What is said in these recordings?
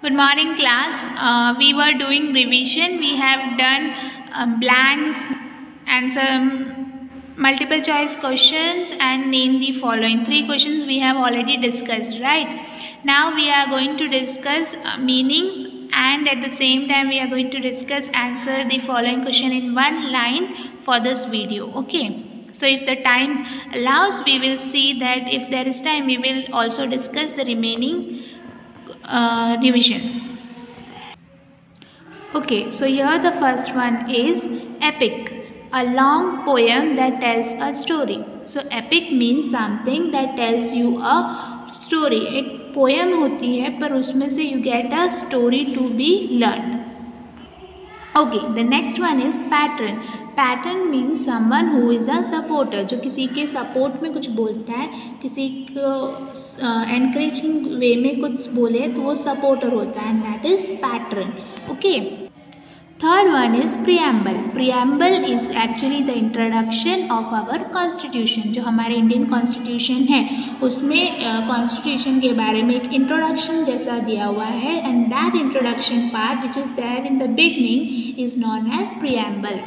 Good morning, class. We were doing revision. We have done blanks and some multiple choice questions and name the following. 3 questions we have already discussed, right? Now we are going to discuss meanings, and at the same time we are going to discuss answer the following question in one line for this video. Okay. So if the time allows, we will see that if there is time, we will also discuss the remaining revision. Okay, so here the first one is epic, a long poem that tells a story. So epic means something that tells you a story. एक poem होती है पर उसमें से you get a story to be learned. Okay, the next one is patron. Patron means someone who is a supporter, जो किसी के support में कुछ बोलता है, किसी को encouraging way में कुछ बोले तो वो supporter होता है, and that is patron. Okay. Third one is preamble. Preamble is actually the introduction of our constitution. जो हमारे इंडियन कॉन्स्टिट्यूशन है उसमें कॉन्स्टिट्यूशन के बारे में एक इंट्रोडक्शन जैसा दिया हुआ है, and that introduction part which is there in the beginning is known as preamble.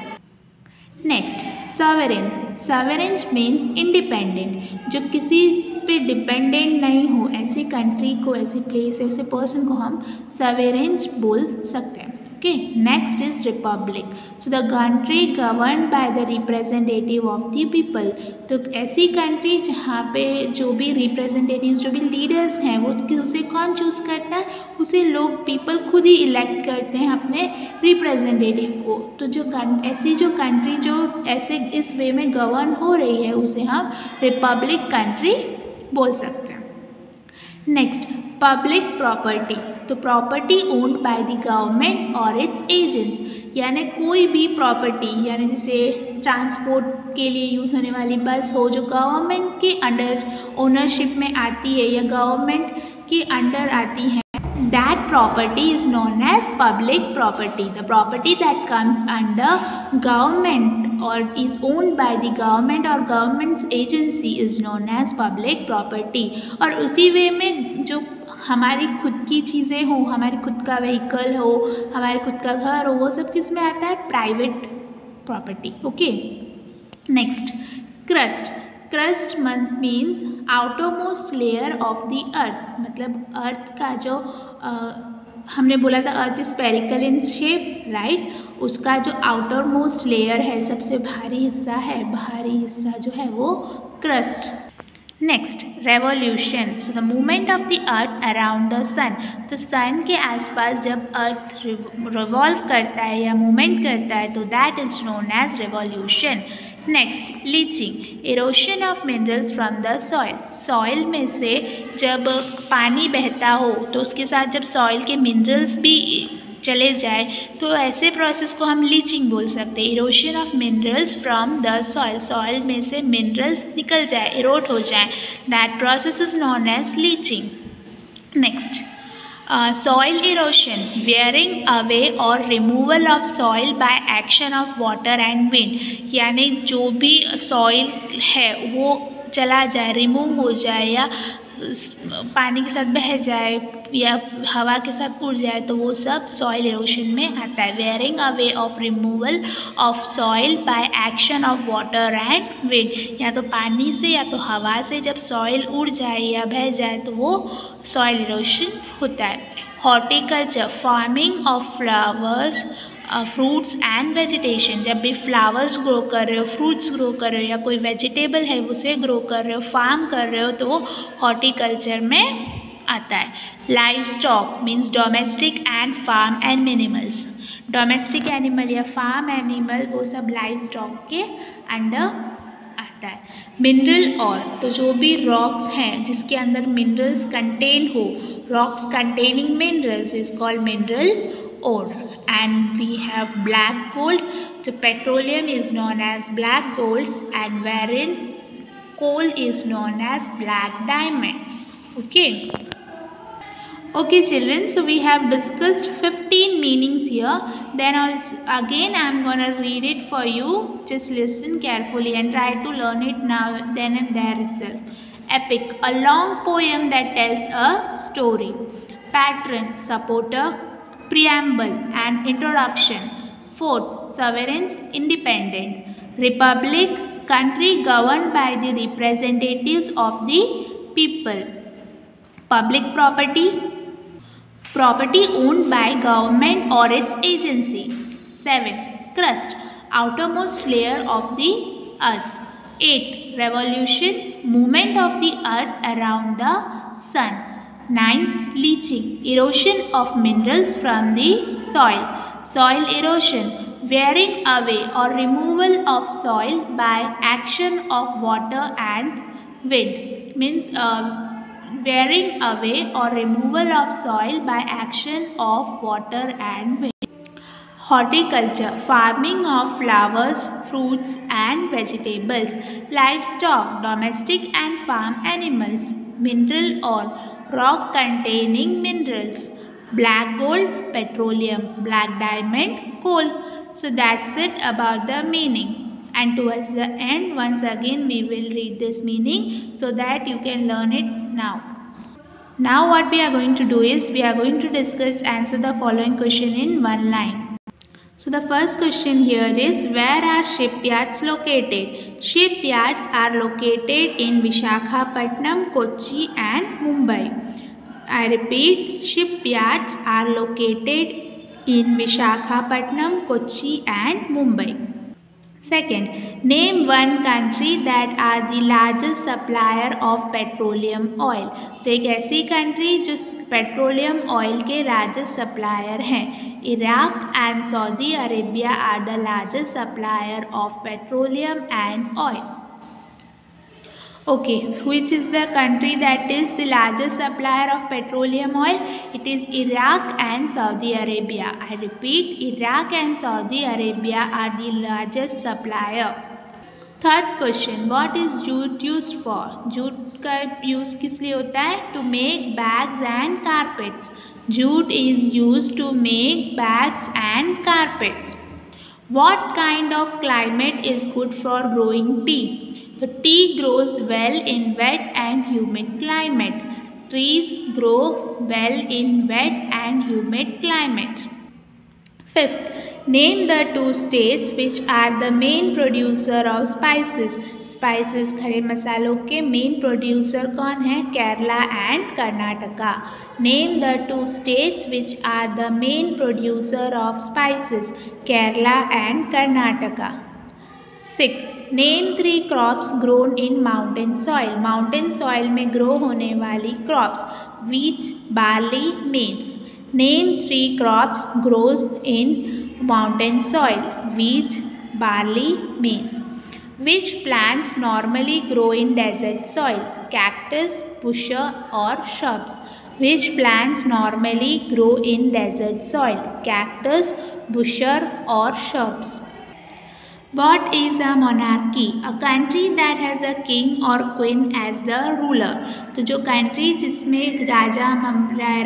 Next, sovereign. Sovereign means independent, जो किसी पे डिपेंडेंट नहीं हो, ऐसी कंट्री को, ऐसी प्लेस, ऐसे पर्सन को हम sovereign बोल सकते हैं. Okay, next is republic. So the country governed by the representative of the people. तो ऐसी कंट्री जहाँ पे जो भी रिप्रेजेंटेटिव, जो भी लीडर्स हैं, वो उसे कौन चूज़ करता है? उसे लोग पीपल खुद ही इलेक्ट करते हैं अपने रिप्रेजेंटेटिव को. तो जो ऐसी जो कंट्री जो ऐसे इस वे में गवर्न हो रही है उसे हम रिपब्लिक कंट्री बोल सकते हैं. Next, public property. तो property owned by the government और इट्स एजेंट्स, यानी कोई भी प्रॉपर्टी, यानी जैसे ट्रांसपोर्ट के लिए यूज़ होने वाली बस हो जो गवर्नमेंट के अंडर ओनरशिप में आती है या गवर्नमेंट के अंडर आती है, that property is known as public property. The property that comes under government or is owned by the government or government's agency is known as public property. और उसी वे में जो हमारी खुद की चीज़ें हो, हमारी खुद का व्हीकल हो, हमारे खुद का घर हो, वो सब किस में आता है? Private property. Okay. Next, crust. Crust means outermost layer of the अर्थ. मतलब अर्थ का जो हमने बोला था अर्थ स्फेरिकल इन शेप, राइट? उसका जो आउटर मोस्ट लेयर है, सबसे भारी हिस्सा है, बाहरी हिस्सा जो है वो crust. Next, revolution. So the movement of the earth around the sun. तो सन के आसपास जब अर्थ रिवॉल्व करता है या मूवमेंट करता है तो that is known as revolution. Next, leaching, erosion of minerals from the soil. Soil में से जब पानी बहता हो तो उसके साथ जब सॉइल के मिनरल्स भी चले जाए तो ऐसे प्रोसेस को हम लीचिंग बोल सकते हैं. Erosion of minerals from the soil, soil में से मिनरल्स निकल जाए, इरोट हो जाए, that process is known as leaching. Next, soil erosion, wearing away or removal of soil by action of water and wind. यानी जो भी सॉइल है वो चला जाए, रिमूव हो जाए या पानी के साथ बह जाए या हवा के साथ उड़ जाए तो वो सब सॉइल इरोशन में आता है. Wearing away of removal of soil by action of water and wind. या तो पानी से या तो हवा से जब सॉइल उड़ जाए या बह जाए तो वो सॉइल इरोशन होता है. Horticulture, farming of flowers, fruits and vegetation. जब भी फ्लावर्स ग्रो कर रहे हो, फ्रूट्स ग्रो कर रहे हो या कोई वेजिटेबल है उसे ग्रो कर रहे हो, फार्म कर रहे हो तो वो हॉर्टिकल्चर में आता है. Livestock means domestic and farm and animals. Domestic animal या फार्म एनिमल वो सब लाइव स्टॉक के अंडर आता है. मिनरल और, तो जो भी रॉक्स हैं जिसके अंदर मिनरल्स कंटेन हो, rocks containing minerals is called mineral ore. And we have black gold. The petroleum is known as black gold, and wherein coal is known as black diamond. Okay. Okay children, so we have discussed 15 meanings here. Then again I am gonna read it for you. Just listen carefully and try to learn it now, then and there itself. Epic, a long poem that tells a story. Patron, supporter. Preamble, an introduction. Fourth, sovereign, independent. Republic, country governed by the representatives of the people. Public property, property owned by government or its agency. 7. Crust, outermost layer of the earth. 8. Revolution, movement of the earth around the sun. 9. Leaching, erosion of minerals from the soil. Soil erosion, wearing away or removal of soil by action of water and wind. Means wearing away or removal of soil by action of water and wind. Horticulture, farming of flowers, fruits and vegetables. Livestock, domestic and farm animals. Mineral or rock containing minerals. Black gold, petroleum. Black diamond, coal. So that's it about the meaning. And towards the end, once again we will read this meaning so that you can learn it now. Now what we are going to do is we are going to answer the following question in one line. So the first question here is, where are shipyards located? Shipyards are located in Visakhapatnam, Kochi and Mumbai. I repeat, shipyards are located in Visakhapatnam, Kochi and Mumbai. Second, name one country that are the largest supplier of petroleum oil. तो एक ऐसी country जो petroleum oil के largest supplier हैं. Iraq and Saudi Arabia are the largest supplier of petroleum and oil. Okay, which is the country that is the largest supplier of petroleum oil? It is Iraq and Saudi Arabia. I repeat, Iraq and Saudi Arabia are the largest supplier. Third question, what is jute used for? Jute का use किस लिए होता है? To make bags and carpets. Jute is used to make bags and carpets. What kind of climate is good for growing tea? The tea grows well in wet and humid climate. Trees grow well in wet and humid climate. Fifth, name the two states which are the main producer of spices. Spices खड़े मसालों के main producer कौन है? Kerala and Karnataka. Name the two states which are the main producer of spices. Kerala and Karnataka. 6. Name 3 crops grown in mountain soil. Mountain soil में grow होने वाली crops. Wheat, barley, maize. Name 3 crops grows in mountain soil. Wheat, barley, maize. Which plants normally grow in desert soil? Cactus, bushes or shrubs. Which plants normally grow in desert soil? Cactus, bushes or shrubs. What is a monarchy? A country that has a king or queen as the ruler. तो जो country जिसमें Raja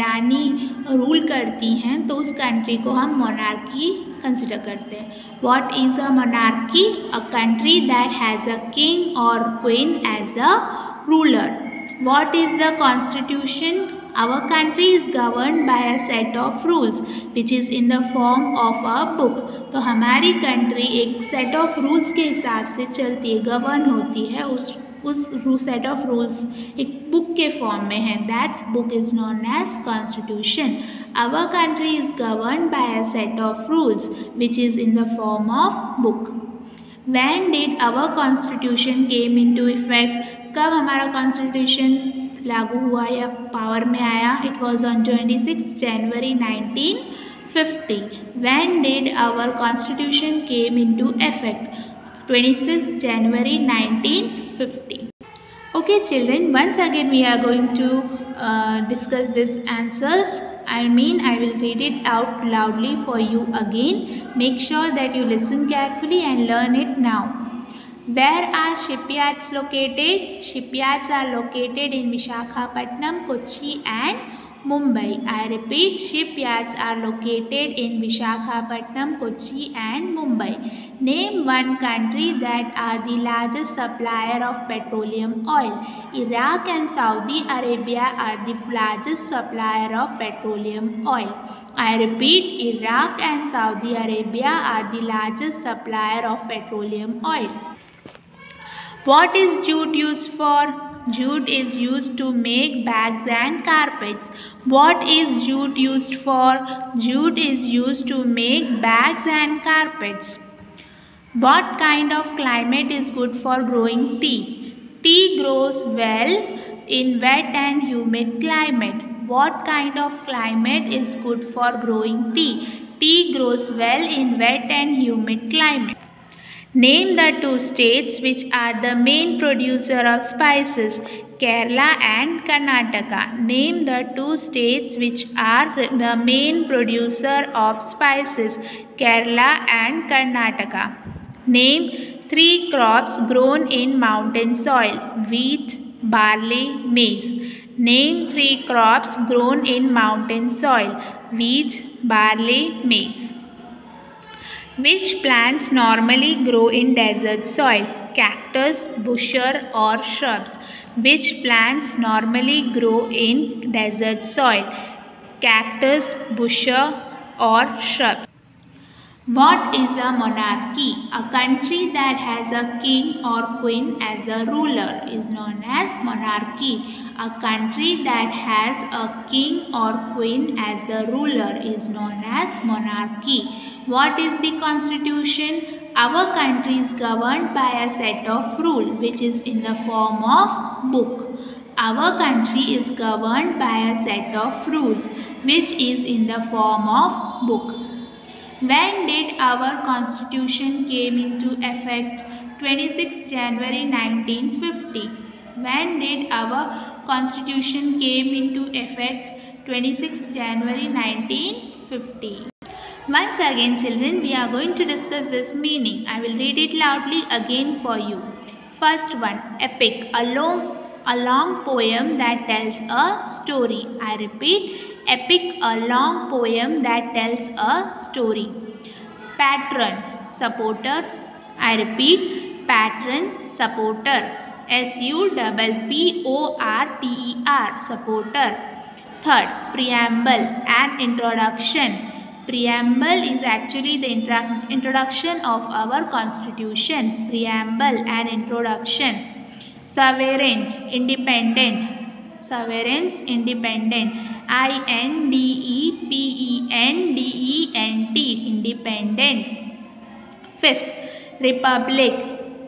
Rani rule करती हैं तो उस country को हम monarchy consider करते हैं. What is a monarchy? A country that has a king or queen as the ruler. What is the constitution? Our country is governed by a set of rules which is in the form of a book. तो हमारी country एक set of rules के हिसाब से चलती है, govern होती है. उस सेट ऑफ रूल्स एक बुक के फॉर्म में है. That book is known as constitution. Our country is govern by a set of rules which is in the form of book. When did our constitution came into effect? कब हमारा constitution लागू हुआ या power में आया? It was on 26 January 1950. When did our constitution came into effect? 26 January 1950. Okay children, once again we are going to discuss these answers. I will read it out loudly for you again. Make sure that you listen carefully and learn it now. Where are shipyards located? Shipyards are located in Visakhapatnam, Kochi and Mumbai. I repeat, shipyards are located in Visakhapatnam, Kochi and Mumbai. Name one country that are the largest supplier of petroleum oil. Iraq and Saudi Arabia are the largest supplier of petroleum oil. I repeat, Iraq and Saudi Arabia are the largest supplier of petroleum oil. What is jute used for? Jute is used to make bags and carpets. What is jute used for? Jute is used to make bags and carpets. What kind of climate is good for growing tea? Tea grows well in wet and humid climate. What kind of climate is good for growing tea? Tea grows well in wet and humid climate. Name the two states which are the main producer of spices, Kerala and Karnataka. Name the two states which are the main producer of spices, Kerala and Karnataka. Name three crops grown in mountain soil, wheat, barley, maize. Name three crops grown in mountain soil, wheat, barley, maize. Which plants normally grow in desert soil? Cactus, bushes or shrubs? Which plants normally grow in desert soil? Cactus, bushes or shrubs? What is a monarchy? A country that has a king or queen as a ruler is known as monarchy. A country that has a king or queen as a ruler is known as monarchy. What is the constitution? Our country is governed by a set of rules which is in the form of book. Our country is governed by a set of rules which is in the form of book. When did our constitution came into effect? 26 January 1950. When did our constitution came into effect? 26 January 1950. Once again children, we are going to discuss this meaning. I will read it loudly again for you. First one, epic, a long poem that tells a story. I repeat, epic, a long poem that tells a story. Patron, supporter. I repeat, patron, supporter. SUPPORTER, supporter. Third, preamble, an introduction. Preamble is actually the introduction of our constitution. Preamble, an introduction. Sovereigns, independent. Sovereigns, independent. INDEPENDENT, independent. Fifth, republic,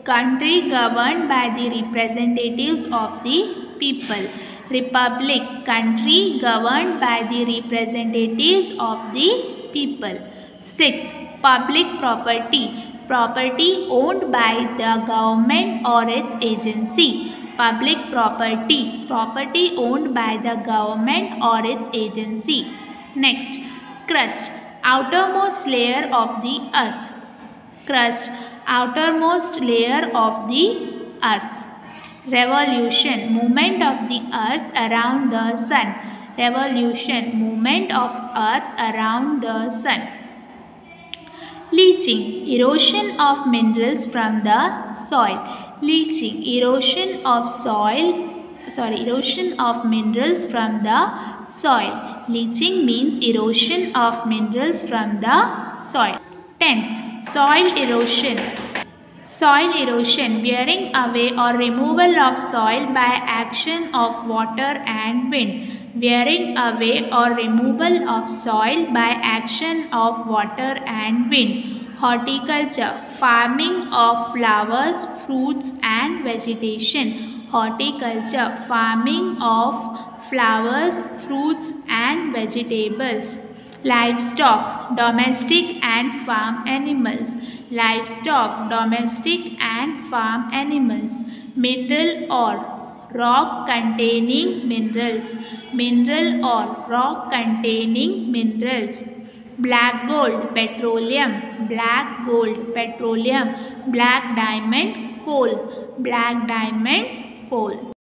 country governed by the representatives of the people. Republic, country governed by the representatives of the people. Sixth, public property, property owned by the government or its agency. Public property, property owned by the government or its agency. Next, crust, outermost layer of the earth. Crust, outermost layer of the earth. Revolution, movement of the earth around the sun. Revolution, movement of earth around the sun. Leaching, erosion of minerals from the soil. Leaching, erosion of minerals from the soil. Leaching means erosion of minerals from the soil. 10th, soil erosion. Soil erosion, wearing away or removal of soil by action of water and wind. Wearing away or removal of soil by action of water and wind. Horticulture, farming of flowers, fruits and vegetation. Horticulture, farming of flowers, fruits and vegetables. Livestock, domestic and farm animals. Livestock, domestic and farm animals. Mineral ore, rock containing minerals. Mineral ore, rock containing minerals. Black gold, petroleum. Black gold, petroleum. Black diamond, coal. Black diamond, coal.